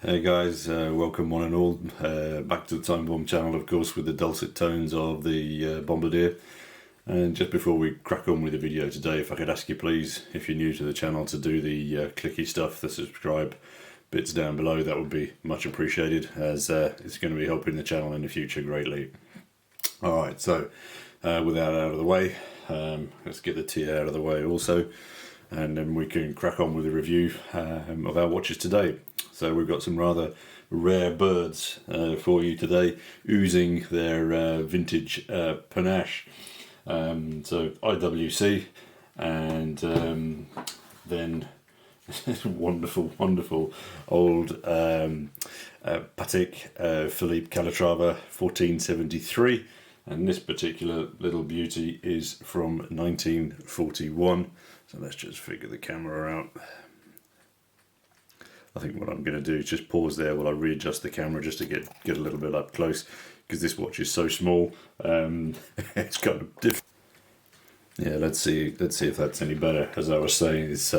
Hey guys, welcome one and all back to the Time Bomb channel, of course, with the dulcet tones of the Bombardier. And just before we crack on with the video today, if I could ask you please, if you're new to the channel, to do the clicky stuff, the subscribe bits down below. That would be much appreciated, as it's going to be helping the channel in the future greatly. Alright, so with that out of the way, let's get the tea out of the way also, and then we can crack on with the review of our watches today. So we've got some rather rare birds for you today, oozing their vintage panache. So IWC, and then wonderful old Patek Phillipe Calatrava 1473, and this particular little beauty is from 1941. So let's just figure the camera out. I think what I'm going to do is just pause there while I readjust the camera just to get a little bit up close, because this watch is so small. It's kind of different. Yeah, let's see if that's any better. As I was saying, this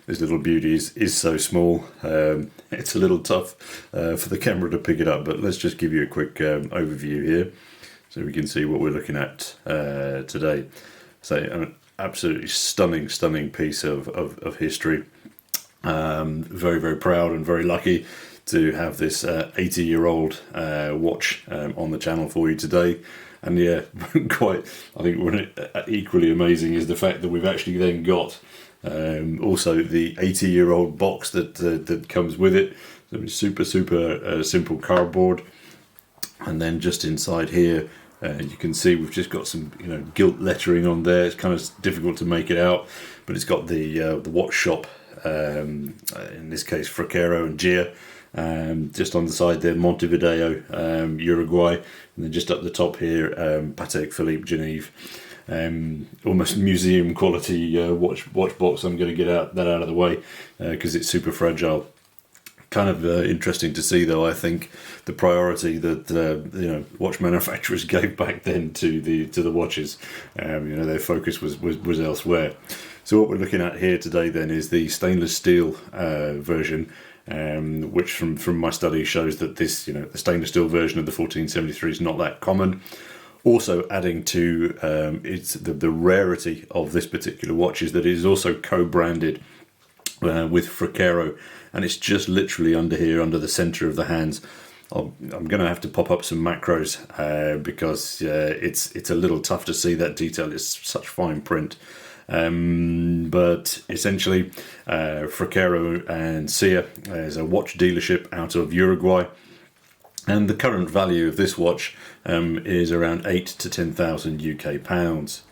little beauty is so small. It's a little tough for the camera to pick it up, but let's just give you a quick overview here so we can see what we're looking at today. So an absolutely stunning piece of history. Very proud and very lucky to have this 80-year-old watch on the channel for you today. And yeah, I think equally amazing is the fact that we've actually then got also the 80-year-old box that comes with it. So it's super simple cardboard, and then just inside here you can see we've just got some gilt lettering on there. It's kind of difficult to make it out, but it's got the watch shop, in this case Fracero and Gia, just on the side there, Montevideo, Uruguay, and then just up the top here, Patek Philippe, Genève. Almost museum quality watch box. I'm going to get that out of the way because it's super fragile. Kind of interesting to see, though, I think, the priority that watch manufacturers gave back then to the watches. Their focus was elsewhere. So what we're looking at here today then is the stainless steel version, which from my study shows that this, the stainless steel version of the 1473 is not that common. Also adding to it's the rarity of this particular watch is that it is also co-branded with Fracero, and it's just literally under here, under the center of the hands. I'm going to have to pop up some macros because it's a little tough to see that detail. It's such fine print. But essentially, Fracero and Cia is a watch dealership out of Uruguay, and the current value of this watch is around 8,000 to 10,000 UK pounds.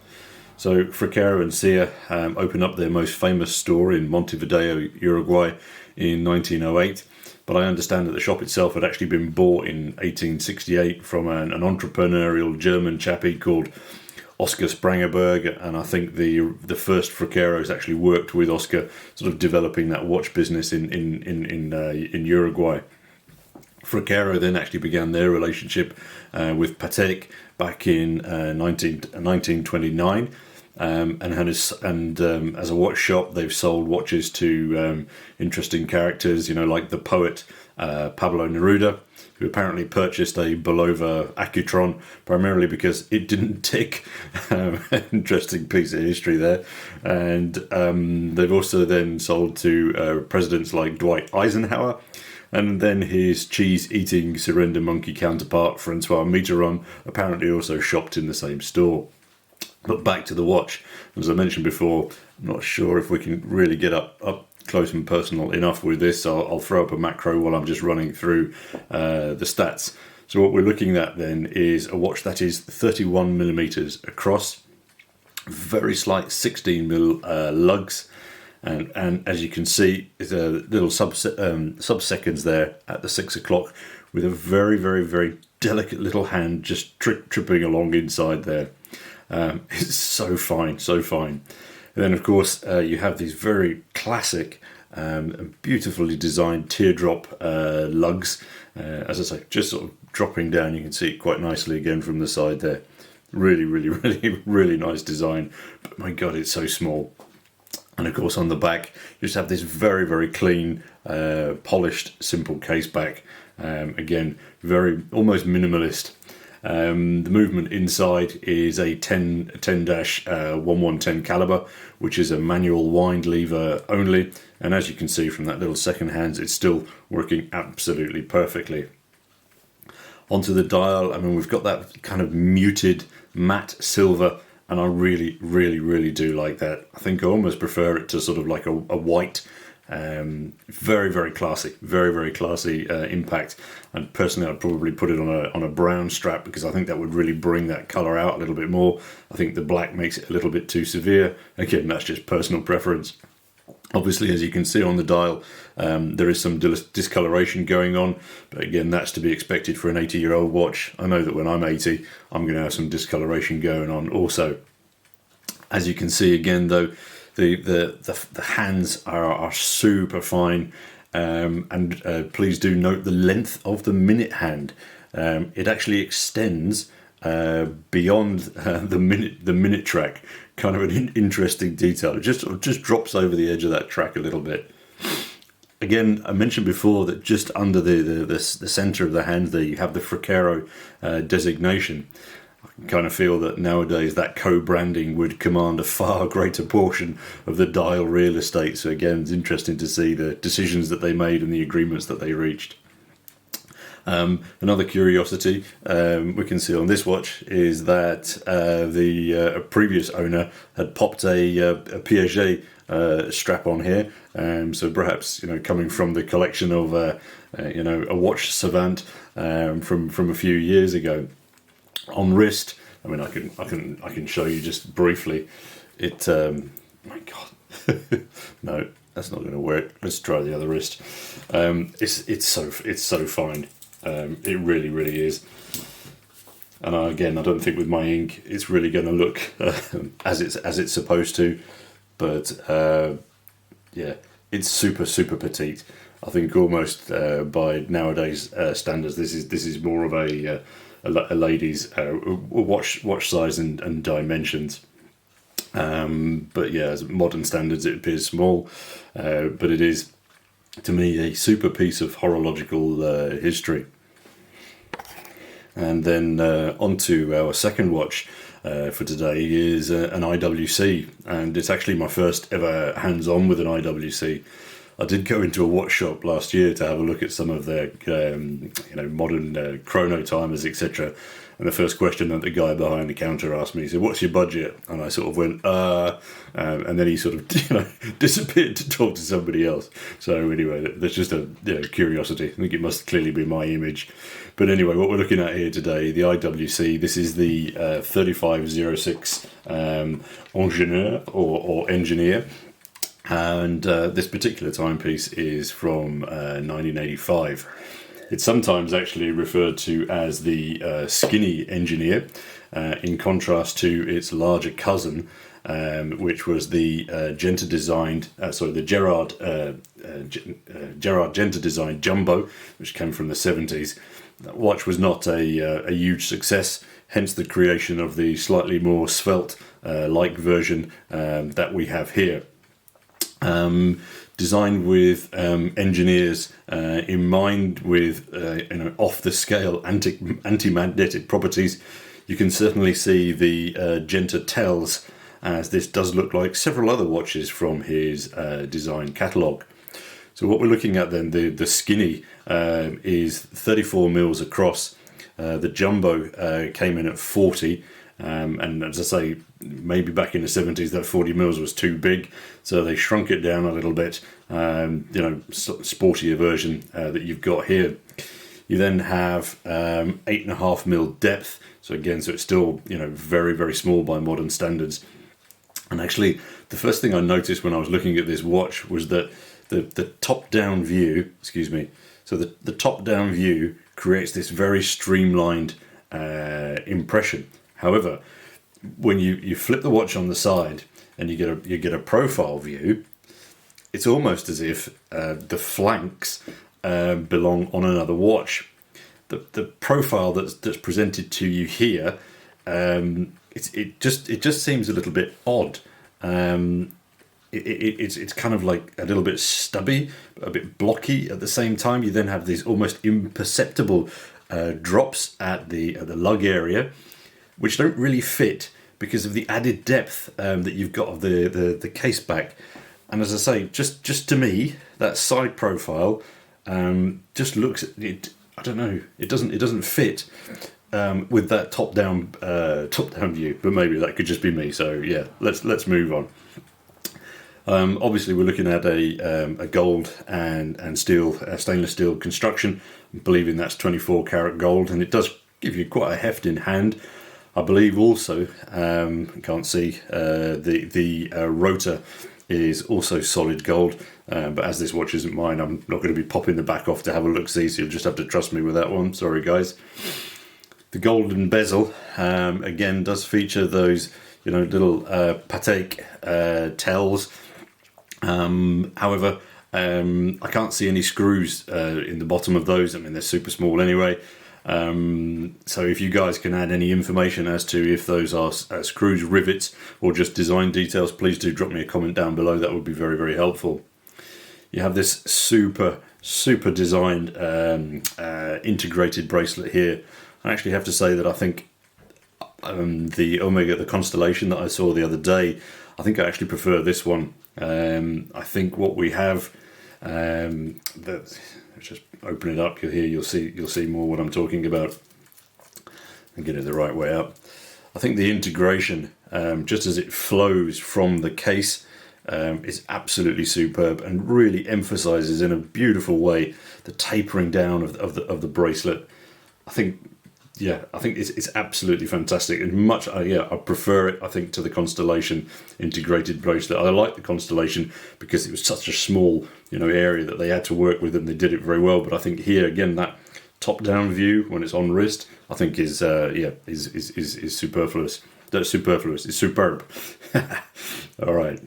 So Fracero and Cia opened up their most famous store in Montevideo, Uruguay in 1908, but I understand that the shop itself had actually been bought in 1868 from an entrepreneurial German chappie called Oscar Sprangerberg, and I think the first Fraqueros actually worked with Oscar, sort of developing that watch business in Uruguay. Fracero then actually began their relationship with Patek back in 1929, and as a watch shop, they've sold watches to interesting characters, like the poet Pablo Neruda, who apparently purchased a Bulova Accutron primarily because it didn't tick. Interesting piece of history there. And they've also then sold to presidents like Dwight Eisenhower, and then his cheese-eating surrender monkey counterpart Francois Mitterrand apparently also shopped in the same store. But back to the watch. As I mentioned before, I'm not sure if we can really get up close and personal enough with this. I'll throw up a macro while I'm just running through the stats. So what we're looking at then is a watch that is 31 millimeters across, very slight 16 mil lugs, and as you can see, it's a little sub-seconds there at the 6 o'clock, with a very delicate little hand just tripping along inside there. It's so fine. And then, of course, you have these very classic and beautifully designed teardrop lugs. As I say, just sort of dropping down. You can see it quite nicely again from the side there. Really nice design. But my God, it's so small. And of course on the back you just have this very, very clean, polished, simple case back. Again, very almost minimalist. The movement inside is a 10-1110 caliber, which is a manual wind lever only. And as you can see from that little second hand, it's still working absolutely perfectly. Onto the dial, I mean, we've got that kind of muted matte silver, and I really, really, really do like that. I think I almost prefer it to sort of like a white. Very, very classy, very, very classy impact. And personally, I'd probably put it on a brown strap, because I think that would really bring that colour out a little bit more. I think the black makes it a little bit too severe. Again, that's just personal preference. Obviously, as you can see on the dial, there is some discoloration going on, but again, that's to be expected for an 80-year-old watch. I know that when I'm 80, I'm going to have some discoloration going on also. As you can see again, though, the hands are super fine, and please do note the length of the minute hand. It actually extends beyond the minute track. Kind of an interesting detail. It just drops over the edge of that track a little bit. Again, I mentioned before that just under the center of the hand there, you have the Fracaro designation. I can kind of feel that nowadays that co-branding would command a far greater portion of the dial real estate. So again, it's interesting to see the decisions that they made and the agreements that they reached. Another curiosity we can see on this watch is that the previous owner had popped a Piaget strap on here, so perhaps coming from the collection of a watch savant from a few years ago. On wrist, I mean, I can show you just briefly. It my God, no, that's not going to work. Let's try the other wrist. It's so fine. It really, really is. And again, I don't think with my ink it's really going to look as it's supposed to, but yeah, it's super, super petite. I think almost by nowadays standards, this is more of a lady's watch size and dimensions. But yeah, as modern standards, it appears small, but it is, to me, a super piece of horological history. And then onto our second watch for today is an IWC, and it's actually my first ever hands-on with an IWC. I did go into a watch shop last year to have a look at some of their modern chrono timers, etc. And the first question that the guy behind the counter asked me, he said, "What's your budget?" And I sort of went, and then he sort of disappeared to talk to somebody else. So anyway, that's just a curiosity. I think it must clearly be my image. But anyway, what we're looking at here today, the IWC, this is the 3506 Ingenieur or Engineer. And this particular timepiece is from 1985. It's sometimes actually referred to as the skinny Engineer, in contrast to its larger cousin, which was the Gerard Genta designed Jumbo, which came from the 70s. That watch was not a huge success, hence the creation of the slightly more svelte like version that we have here. Designed with engineers in mind, with off the scale anti-magnetic properties. You can certainly see the Genta tells, as this does look like several other watches from his design catalogue. So what we're looking at then, the skinny is 34 mils across. The jumbo came in at 40. And as I say, maybe back in the 70s that 40 mils was too big, so they shrunk it down a little bit. Sportier version that you've got here. You then have 8.5 mil depth. So again, so it's still very, very small by modern standards. And actually, the first thing I noticed when I was looking at this watch was that the top-down view, so the top-down view creates this very streamlined impression. However, when you flip the watch on the side and you get a profile view, it's almost as if the flanks belong on another watch. The profile that's presented to you here, it just seems a little bit odd. it's kind of like a little bit stubby, a bit blocky at the same time. You then have these almost imperceptible drops at the lug area, which don't really fit because of the added depth that you've got of the case back. And as I say, just to me, that side profile just looks it. I don't know. It doesn't fit with that top down view. But maybe that could just be me. So yeah, let's move on. Obviously, we're looking at a gold and steel, stainless steel construction. I'm believing that's 24 karat gold, and it does give you quite a heft in hand. I believe also, can't see, the rotor is also solid gold, but as this watch isn't mine, I'm not going to be popping the back off to have a look-see, so you'll just have to trust me with that one. Sorry, guys. The golden bezel, again, does feature those, little Patek tells. However, I can't see any screws in the bottom of those. I mean, they're super small anyway. So if you guys can add any information as to if those are screws, rivets, or just design details, please do drop me a comment down below. That would be very, very helpful. You have this super designed integrated bracelet here. I actually have to say that I think the Constellation that I saw the other day, I think I actually prefer this one. I think what we have, let's just open it up here. You'll see more what I'm talking about and get it the right way up. I think the integration, just as it flows from the case, is absolutely superb and really emphasizes in a beautiful way the tapering down of the bracelet. I think it's absolutely fantastic, and I prefer it, I think, to the Constellation integrated bracelet. I like the Constellation because it was such a small area that they had to work with, and they did it very well. But I think here again, that top down view when it's on wrist, I think is superfluous. That's superfluous. It's superb. All right.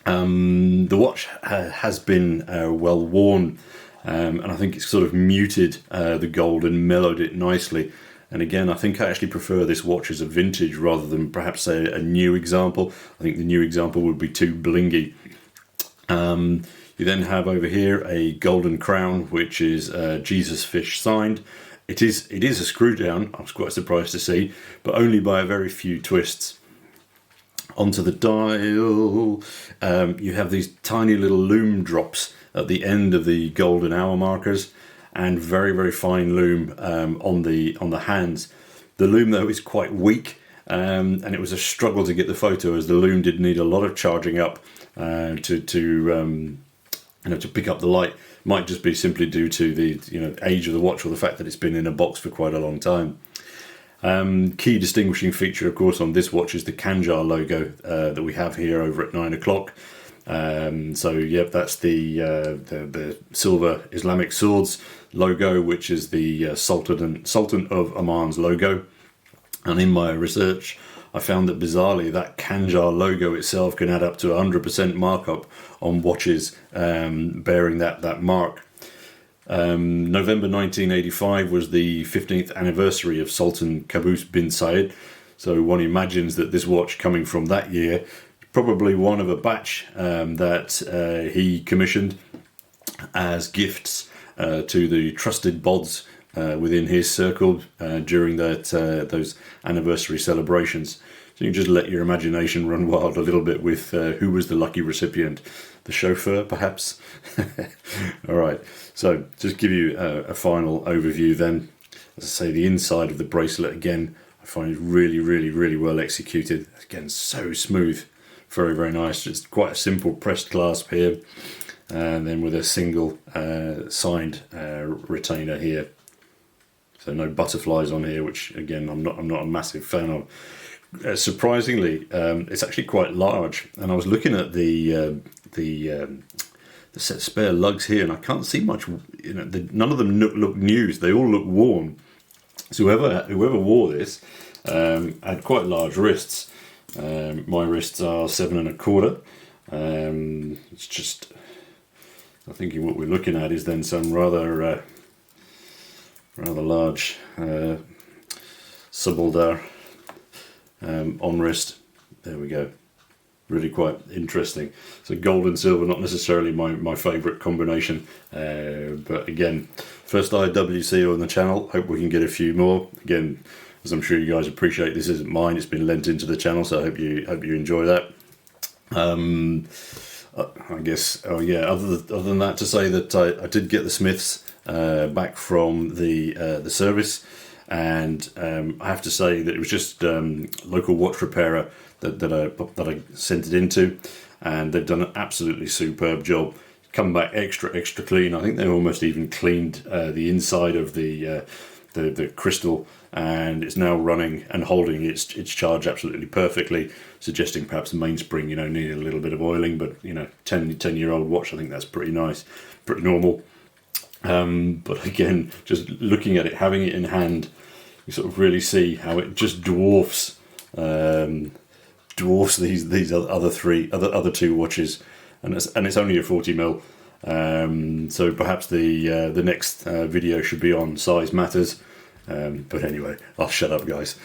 The watch has been well worn, and I think it's sort of muted the gold and mellowed it nicely. And again, I think I actually prefer this watch as a vintage rather than perhaps say a new example. I think the new example would be too blingy. You then have over here a golden crown, which is Jesus fish signed. It is a screw down. I was quite surprised to see, but only by a very few twists. Onto the dial, you have these tiny little lume drops at the end of the golden hour markers, and very, very fine lume on the hands. The lume though is quite weak, and it was a struggle to get the photo, as the lume did need a lot of charging up to pick up the light. Might just be simply due to the age of the watch, or the fact that it's been in a box for quite a long time. Key distinguishing feature, of course, on this watch is the Kandjar logo that we have here over at 9 o'clock. So yep, that's the silver Islamic swords logo, which is the Sultan of Oman's logo. And in my research, I found that bizarrely that Kandjar logo itself can add up to 100% markup on watches bearing that mark. November 1985 was the 15th anniversary of Sultan Qaboos bin Said, so one imagines that this watch coming from that year, probably one of a batch that he commissioned as gifts to the trusted bods within his circle during those anniversary celebrations. So you can just let your imagination run wild a little bit with who was the lucky recipient. The chauffeur, perhaps? All right, so just give you a final overview then. As I say, the inside of the bracelet, again, I find it really, really, really well executed. Again, so smooth. Very, very nice. Just quite a simple pressed clasp here, and then with a single signed retainer here. So no butterflies on here, which again I'm not a massive fan of. Surprisingly, it's actually quite large, and I was looking at the set spare lugs here, and I can't see much. None of them look new. They all look worn. So whoever wore this had quite large wrists. My wrists are 7 1/4. It's just, I think what we're looking at is then some rather large subalder on wrist. There we go. really quite interesting. So gold and silver, not necessarily my favourite combination, but again, first IWC on the channel. Hope we can get a few more. Again, as I'm sure you guys appreciate, this isn't mine, it's been lent into the channel, so I hope you enjoy that. I guess, oh yeah, other than that, to say that I did get the Smiths back from the service, and I have to say that it was just local watch repairer that I sent it into, and they've done an absolutely superb job. Come back extra clean. I think they almost even cleaned the inside of the crystal, and it's now running and holding its charge absolutely perfectly, suggesting perhaps the mainspring, you know, needed a little bit of oiling, but you know, 10-year-old watch, I think that's pretty nice, pretty normal. But again, just looking at it, having it in hand, you sort of really see how it just dwarfs these other two watches, and it's only a 40mm. So perhaps the next video should be on size matters. But anyway, I'll shut up, guys.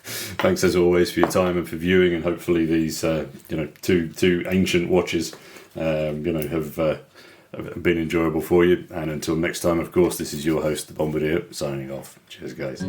Thanks as always for your time and for viewing, and hopefully these two ancient watches have been enjoyable for you. And until next time, of course, this is your host, the Bombardier, signing off. Cheers, guys.